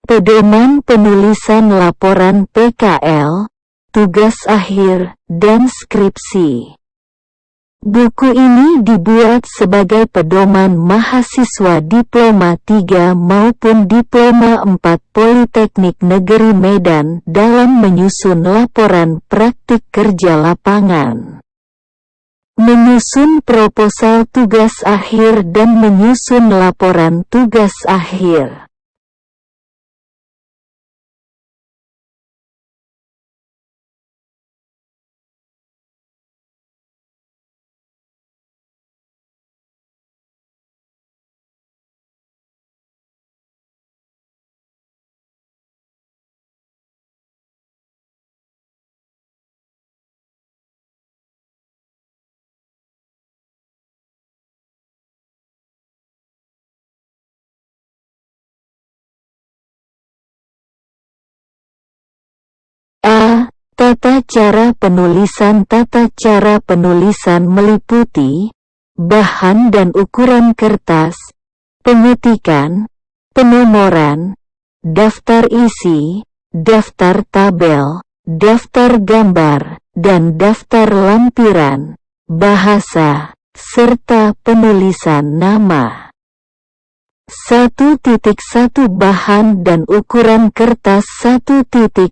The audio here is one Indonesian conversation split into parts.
Pedoman penulisan laporan PKL, tugas akhir, dan skripsi. Buku ini dibuat sebagai pedoman mahasiswa Diploma 3 maupun Diploma 4 Politeknik Negeri Medan dalam menyusun laporan praktik kerja lapangan, menyusun proposal tugas akhir dan menyusun laporan tugas akhir. A. Tata cara penulisan. Tata cara penulisan meliputi bahan dan ukuran kertas, pengetikan, penomoran, daftar isi, daftar tabel, daftar gambar, dan daftar lampiran, bahasa, serta penulisan nama. 1.1 Bahan dan ukuran kertas. 1.1.1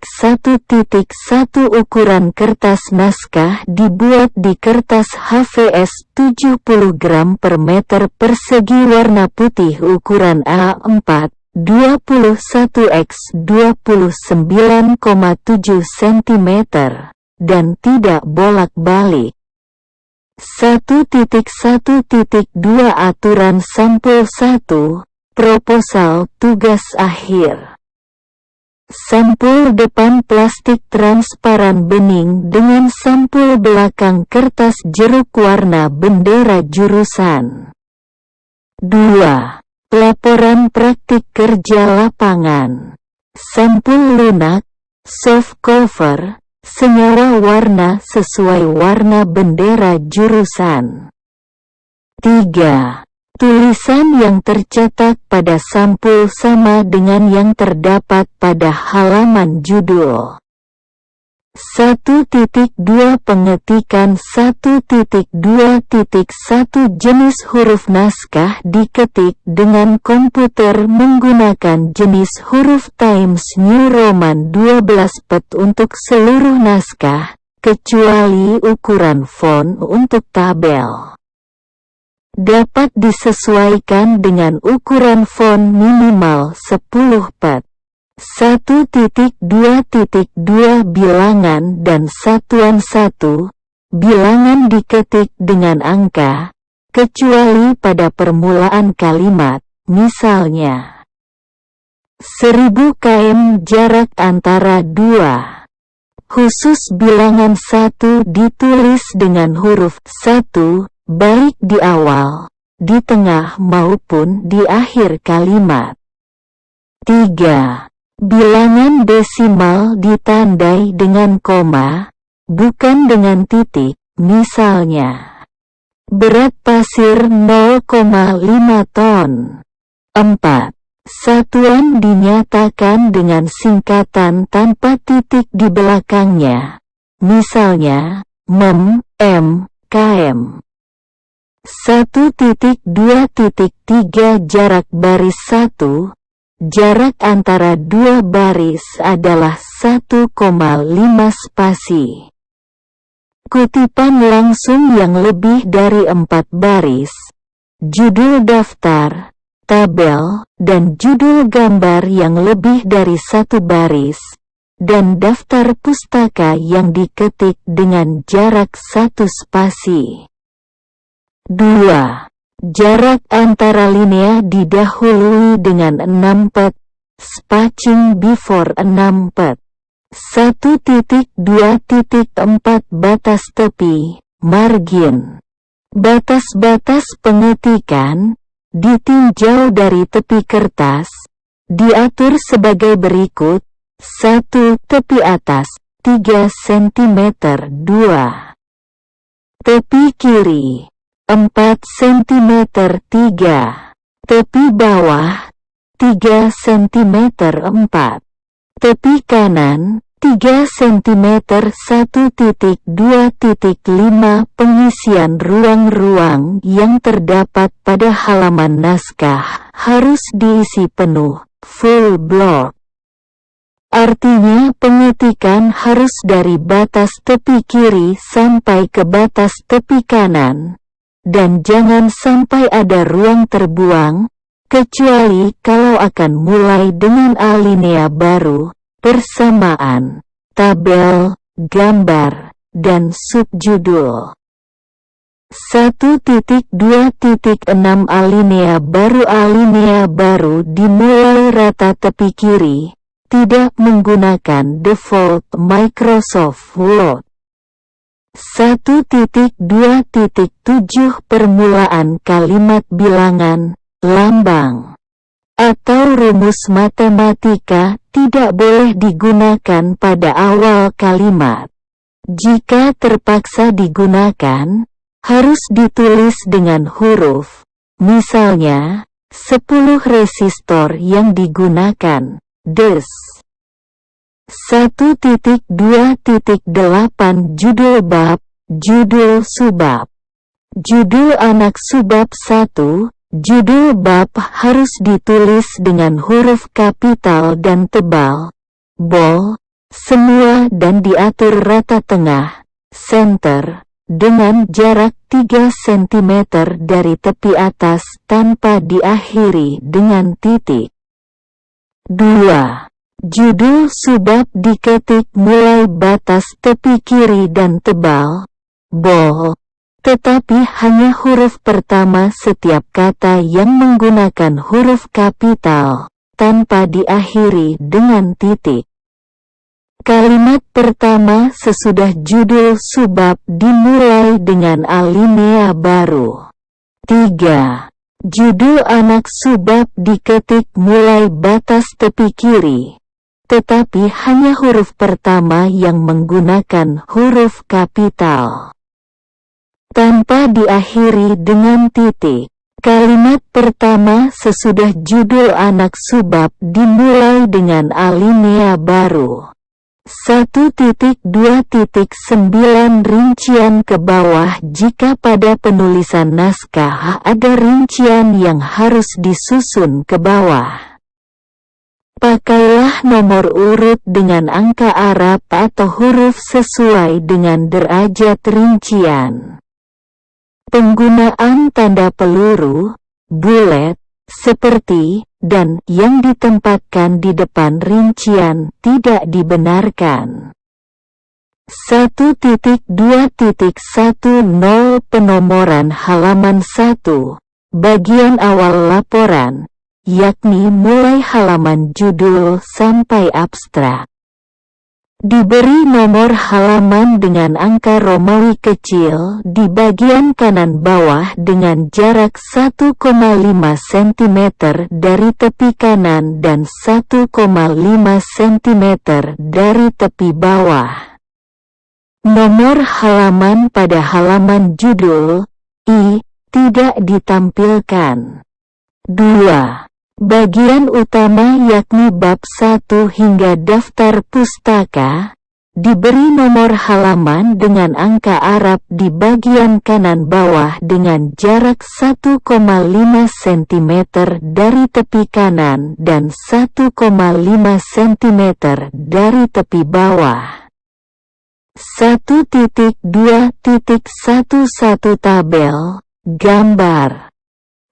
Ukuran kertas naskah dibuat di kertas HVS 70 gram per meter persegi warna putih ukuran A4, 21 x 29,7 cm, dan tidak bolak-balik. 1.1.2 Aturan sampul 1, proposal tugas akhir. Sampul depan plastik transparan bening dengan sampul belakang kertas jeruk warna bendera jurusan. 2. Laporan praktik kerja lapangan. Sampul lunak, soft cover, senyawa warna sesuai warna bendera jurusan. 3. Tulisan yang tercetak pada sampul sama dengan yang terdapat pada halaman judul. 1.2 Pengetikan. 1.2.1 Jenis huruf naskah diketik dengan komputer menggunakan jenis huruf Times New Roman 12 pet untuk seluruh naskah, kecuali ukuran font untuk tabel. Dapat disesuaikan dengan ukuran font minimal 10 pet. 1.2.2 Bilangan dan satuan 1, bilangan diketik dengan angka, kecuali pada permulaan kalimat, misalnya 1000 km jarak antara 2. Khusus bilangan 1 ditulis dengan huruf 1, baik di awal, di tengah maupun di akhir kalimat. 3. Bilangan desimal ditandai dengan koma, bukan dengan titik, misalnya berat pasir 0,5 ton. 4. Satuan dinyatakan dengan singkatan tanpa titik di belakangnya, misalnya mem, m, km. 1.2.3 Jarak baris 1. Jarak antara dua baris adalah 1,5 spasi. Kutipan langsung yang lebih dari 4 baris, judul daftar, tabel, dan judul gambar yang lebih dari 1 baris, dan daftar pustaka yang diketik dengan jarak 1 spasi. 2. Jarak antara linea didahului dengan 6 pet, spacing before 6 pet. 1.2.4 Batas tepi, margin. Batas-batas pengetikan, ditinjau dari tepi kertas, diatur sebagai berikut. 1. Tepi atas, 3 cm 2. Tepi kiri, 4 cm 3. Tepi bawah, 3 cm 4. Tepi kanan, 3 cm 1.2.5. Pengisian ruang-ruang yang terdapat pada halaman naskah harus diisi penuh, full block. Artinya pengetikan harus dari batas tepi kiri sampai ke batas tepi kanan, dan jangan sampai ada ruang terbuang, kecuali kalau akan mulai dengan alinea baru, persamaan, tabel, gambar, dan subjudul. 1.2.6 Alinea baru dimulai rata tepi kiri, tidak menggunakan default Microsoft Word. 1.2.7 Permulaan kalimat bilangan, lambang, atau rumus matematika tidak boleh digunakan pada awal kalimat. Jika terpaksa digunakan, harus ditulis dengan huruf, misalnya, 10 resistor yang digunakan. Des. 1.2.8 Judul bab, judul subbab. Judul anak subbab 1, judul bab harus ditulis dengan huruf kapital dan tebal, bold, semua dan diatur rata tengah, center, dengan jarak 3 cm dari tepi atas tanpa diakhiri dengan titik. 2. Judul subbab diketik mulai batas tepi kiri dan tebal, bold, tetapi hanya huruf pertama setiap kata yang menggunakan huruf kapital, tanpa diakhiri dengan titik. Kalimat pertama sesudah judul subbab dimulai dengan alinea baru. 3. Judul anak subbab diketik mulai batas tepi kiri, tetapi hanya huruf pertama yang menggunakan huruf kapital, tanpa diakhiri dengan titik. Kalimat pertama sesudah judul anak subbab dimulai dengan alinea baru. 1.2.9 Rincian ke bawah. Jika pada penulisan naskah ada rincian yang harus disusun ke bawah, pakailah nomor urut dengan angka Arab atau huruf sesuai dengan derajat rincian. Penggunaan tanda peluru, bulet, seperti, dan yang ditempatkan di depan rincian tidak dibenarkan. 1.2.10 Penomoran halaman 1, bagian awal laporan, yakni mulai halaman judul sampai abstrak. Diberi nomor halaman dengan angka Romawi kecil di bagian kanan bawah dengan jarak 1,5 cm dari tepi kanan dan 1,5 cm dari tepi bawah. Nomor halaman pada halaman judul I tidak ditampilkan. 2. Bagian utama yakni bab 1 hingga daftar pustaka, diberi nomor halaman dengan angka Arab di bagian kanan bawah dengan jarak 1,5 cm dari tepi kanan dan 1,5 cm dari tepi bawah. 1.2.11 Tabel, gambar,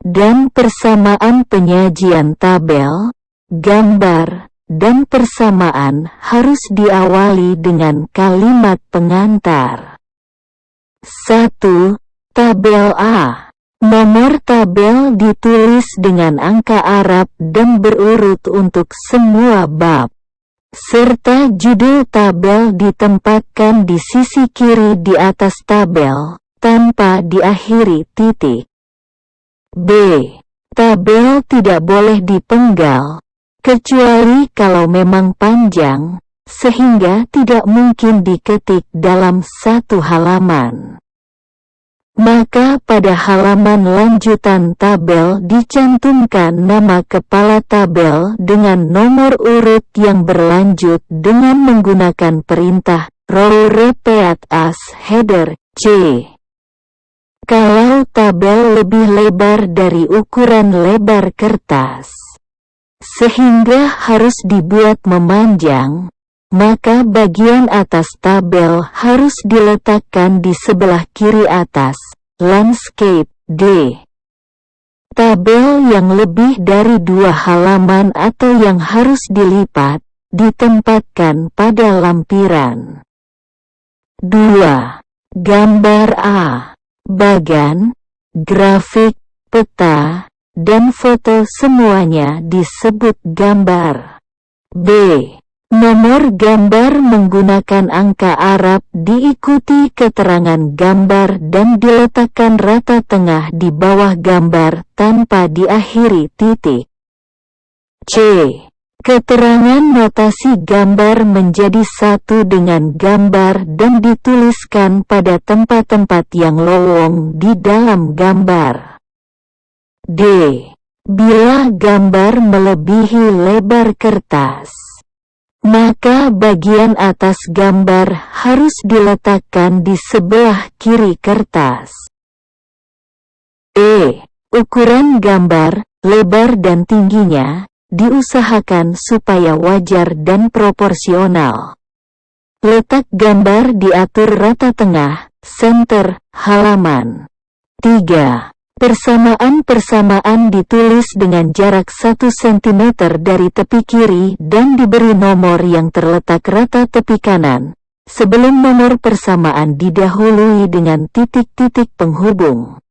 dan persamaan. Penyajian tabel, gambar, dan persamaan harus diawali dengan kalimat pengantar. 1. Tabel A. Nomor tabel ditulis dengan angka Arab dan berurut untuk semua bab, serta judul tabel ditempatkan di sisi kiri di atas tabel, tanpa diakhiri titik. B. Tabel tidak boleh dipenggal, kecuali kalau memang panjang, sehingga tidak mungkin diketik dalam satu halaman. Maka pada halaman lanjutan tabel dicantumkan nama kepala tabel dengan nomor urut yang berlanjut dengan menggunakan perintah row repeat as header C. Kalau tabel lebih lebar dari ukuran lebar kertas, sehingga harus dibuat memanjang, maka bagian atas tabel harus diletakkan di sebelah kiri atas, landscape D. Tabel yang lebih dari 2 halaman atau yang harus dilipat, ditempatkan pada lampiran. 2. Gambar A. Bagan, grafik, peta, dan foto semuanya disebut gambar. B. Nomor gambar menggunakan angka Arab diikuti keterangan gambar dan diletakkan rata tengah di bawah gambar tanpa diakhiri titik. C. Keterangan notasi gambar menjadi satu dengan gambar dan dituliskan pada tempat-tempat yang lowong di dalam gambar. D. Bila gambar melebihi lebar kertas, maka bagian atas gambar harus diletakkan di sebelah kiri kertas. E. Ukuran gambar, lebar dan tingginya, diusahakan supaya wajar dan proporsional. Letak gambar diatur rata tengah, center, halaman. 3. Persamaan-persamaan ditulis dengan jarak 1 cm dari tepi kiri dan diberi nomor yang terletak rata tepi kanan, sebelum nomor persamaan didahului dengan titik-titik penghubung.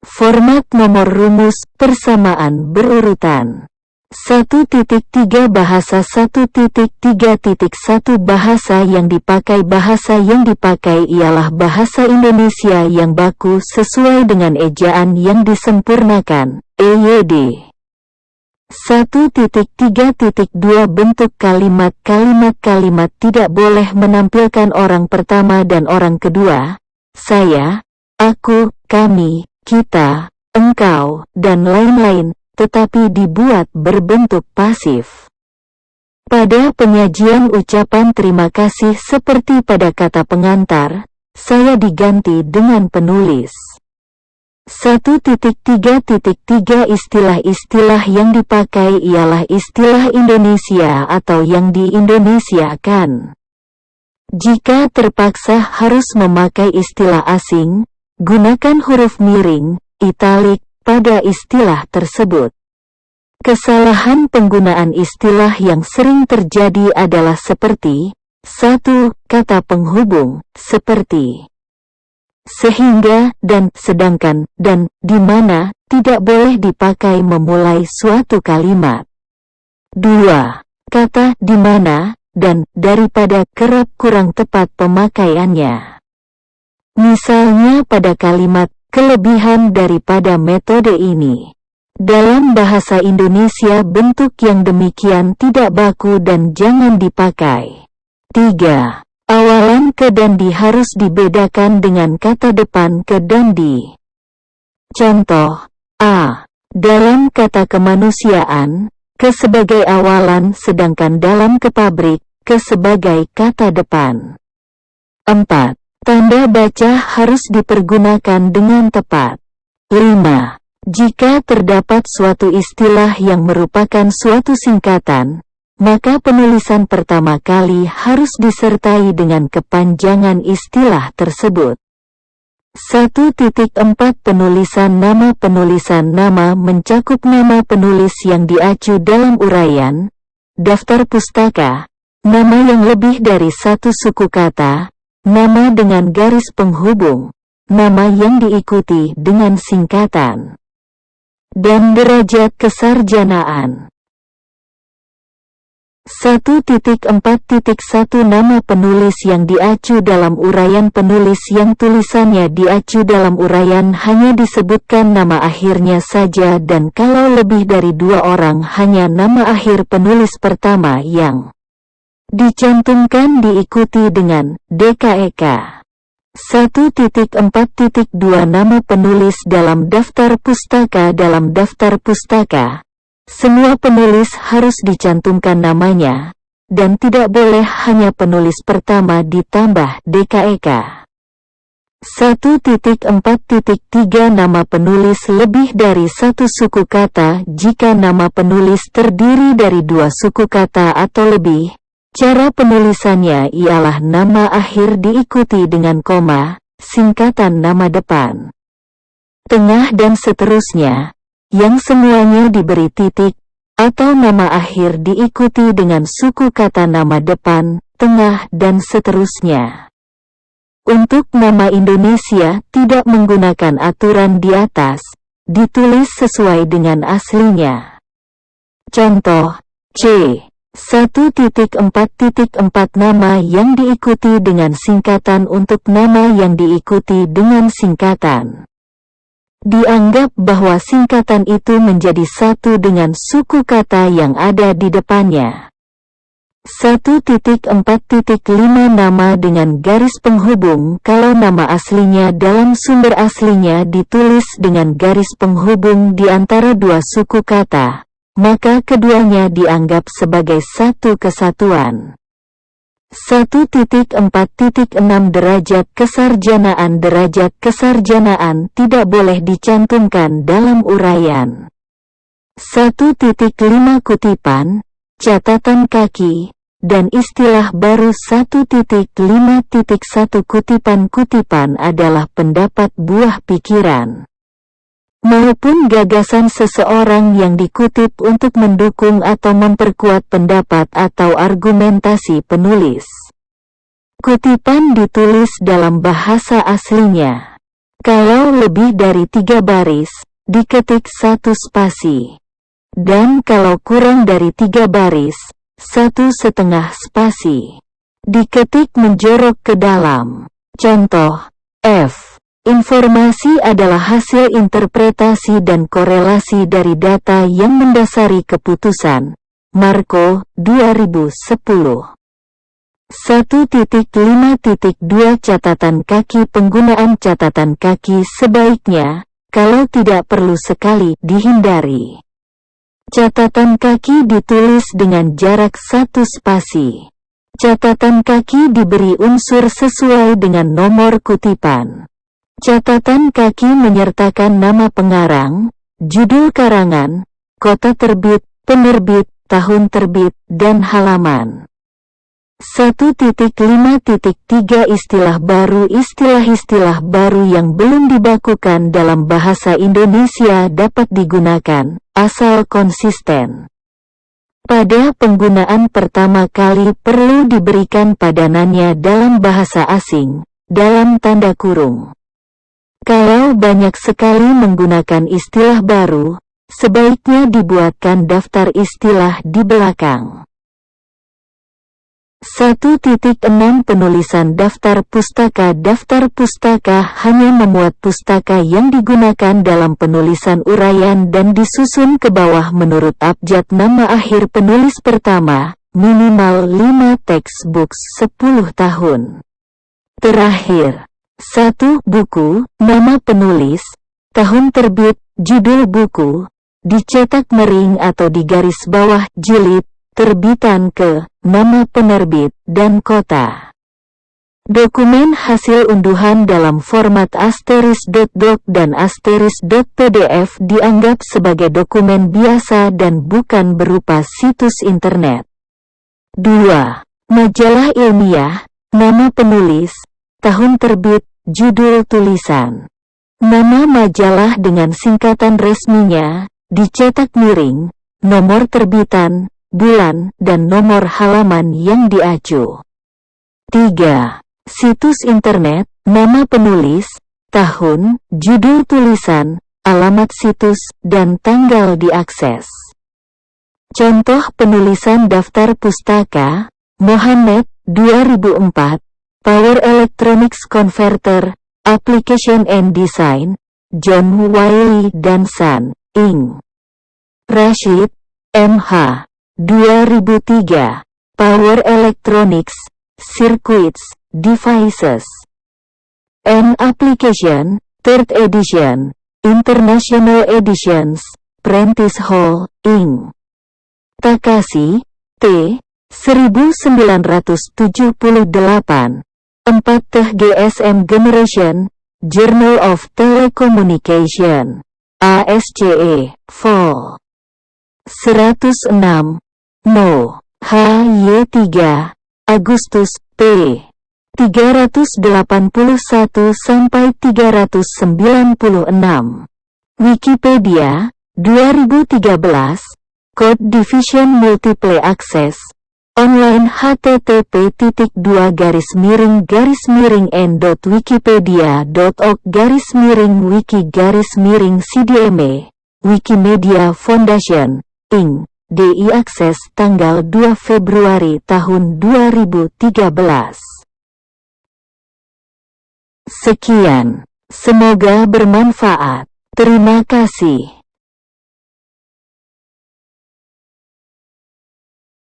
Format nomor rumus persamaan berurutan. 1.3 Bahasa 1.3.1 Bahasa yang dipakai ialah bahasa Indonesia yang baku sesuai dengan ejaan yang disempurnakan, EYD. 1.3.2 Bentuk kalimat tidak boleh menampilkan orang pertama dan orang kedua, saya, aku, kami, kita, engkau, dan lain-lain, tetapi dibuat berbentuk pasif. Pada penyajian ucapan terima kasih seperti pada kata pengantar, saya diganti dengan penulis. 1.3.3 Istilah-istilah yang dipakai ialah istilah Indonesia atau yang di-Indonesiakan. Jika terpaksa harus memakai istilah asing, gunakan huruf miring, italik, pada istilah tersebut. Kesalahan penggunaan istilah yang sering terjadi adalah seperti 1. Kata penghubung, seperti sehingga, dan sedangkan, dan di mana, tidak boleh dipakai memulai suatu kalimat. 2. Kata di mana, dan daripada kerap kurang tepat pemakaiannya. Misalnya pada kalimat kelebihan daripada metode ini. Dalam bahasa Indonesia bentuk yang demikian tidak baku dan jangan dipakai. 3. Awalan ke dan di harus dibedakan dengan kata depan ke dan di. Contoh, A. Dalam kata kemanusiaan, ke sebagai awalan sedangkan dalam ke pabrik, ke sebagai kata depan. 4. Tanda baca harus dipergunakan dengan tepat. 5. Jika terdapat suatu istilah yang merupakan suatu singkatan, maka penulisan pertama kali harus disertai dengan kepanjangan istilah tersebut. 1.4 Penulisan nama mencakup nama penulis yang diacu dalam uraian, daftar pustaka, nama yang lebih dari satu suku kata, nama dengan garis penghubung, nama yang diikuti dengan singkatan, dan derajat kesarjanaan. 1.4.1 Nama penulis yang diacu dalam uraian penulis yang tulisannya diacu dalam uraian hanya disebutkan nama akhirnya saja dan kalau lebih dari 2 orang hanya nama akhir penulis pertama yang dicantumkan diikuti dengan DKEK. 1.4.2 Nama penulis dalam daftar pustaka. Dalam daftar pustaka, semua penulis harus dicantumkan namanya, dan tidak boleh hanya penulis pertama ditambah DKEK. 1.4.3 Nama penulis lebih dari satu suku kata. Jika nama penulis terdiri dari dua suku kata atau lebih, cara penulisannya ialah nama akhir diikuti dengan koma, singkatan nama depan, tengah dan seterusnya, yang semuanya diberi titik, atau nama akhir diikuti dengan suku kata nama depan, tengah dan seterusnya. Untuk nama Indonesia tidak menggunakan aturan di atas, ditulis sesuai dengan aslinya. Contoh, C. 1.4.4 Nama yang diikuti dengan singkatan. Untuk nama yang diikuti dengan singkatan, dianggap bahwa singkatan itu menjadi satu dengan suku kata yang ada di depannya. 1.4.5 Nama dengan garis penghubung. Kalau nama aslinya dalam sumber aslinya ditulis dengan garis penghubung di antara dua suku kata, maka keduanya dianggap sebagai satu kesatuan. 1.4.6 Derajat kesarjanaan. Derajat kesarjanaan tidak boleh dicantumkan dalam uraian. 1.5 Kutipan, catatan kaki, dan istilah baru. 1.5.1 Kutipan-kutipan adalah pendapat buah pikiran maupun gagasan seseorang yang dikutip untuk mendukung atau memperkuat pendapat atau argumentasi penulis. Kutipan ditulis dalam bahasa aslinya. Kalau lebih dari 3 baris, diketik 1 spasi. Dan kalau kurang dari 3 baris, 1,5 spasi. Diketik menjorok ke dalam. Contoh, F. Informasi adalah hasil interpretasi dan korelasi dari data yang mendasari keputusan. Marco, 2010. 1.5.2 Catatan kaki. Penggunaan catatan kaki sebaiknya, kalau tidak perlu sekali, dihindari. Catatan kaki ditulis dengan jarak 1 spasi. Catatan kaki diberi unsur sesuai dengan nomor kutipan. Catatan kaki menyertakan nama pengarang, judul karangan, kota terbit, penerbit, tahun terbit, dan halaman. 1.5.3 Istilah baru. Istilah-istilah baru yang belum dibakukan dalam bahasa Indonesia dapat digunakan, asal konsisten. Pada penggunaan pertama kali perlu diberikan padanannya dalam bahasa asing, dalam tanda kurung. Kalau banyak sekali menggunakan istilah baru, sebaiknya dibuatkan daftar istilah di belakang. 1.6 Penulisan daftar pustaka. Daftar pustaka hanya memuat pustaka yang digunakan dalam penulisan uraian dan disusun ke bawah menurut abjad nama akhir penulis pertama, minimal 5 textbooks 10 tahun. Terakhir, 1. Buku, nama penulis, tahun terbit, judul buku, dicetak miring atau di garis bawah, jilid, terbitan ke, nama penerbit, dan kota. Dokumen hasil unduhan dalam format *.doc dan *.pdf dianggap sebagai dokumen biasa dan bukan berupa situs internet. 2. Majalah ilmiah, nama penulis, tahun terbit, judul tulisan. Nama majalah dengan singkatan resminya, dicetak miring, nomor terbitan, bulan, dan nomor halaman yang diacu. 3. Situs internet, nama penulis, tahun, judul tulisan, alamat situs, dan tanggal diakses. Contoh penulisan daftar pustaka, Mohammed, 2004, Power Electronics Converter, Application and Design, John Wiley & Son, Inc. Rashid, M.H. 2003, Power Electronics, Circuits, Devices. and Application, 3rd edition, International Editions, Prentice Hall, Inc. Takashi, T. 1978. 4th GSM Generation, Journal of Telecommunication. ASCE, Vol. 106. No. HY3. Agustus, P. 381-396. Wikipedia, 2013. Code Division Multiple Access. Online http://n.wikipedia.org/wiki-cdme Wikimedia Foundation, Inc. DI akses tanggal 2 Februari tahun 2013. Sekian. Semoga bermanfaat. Terima kasih.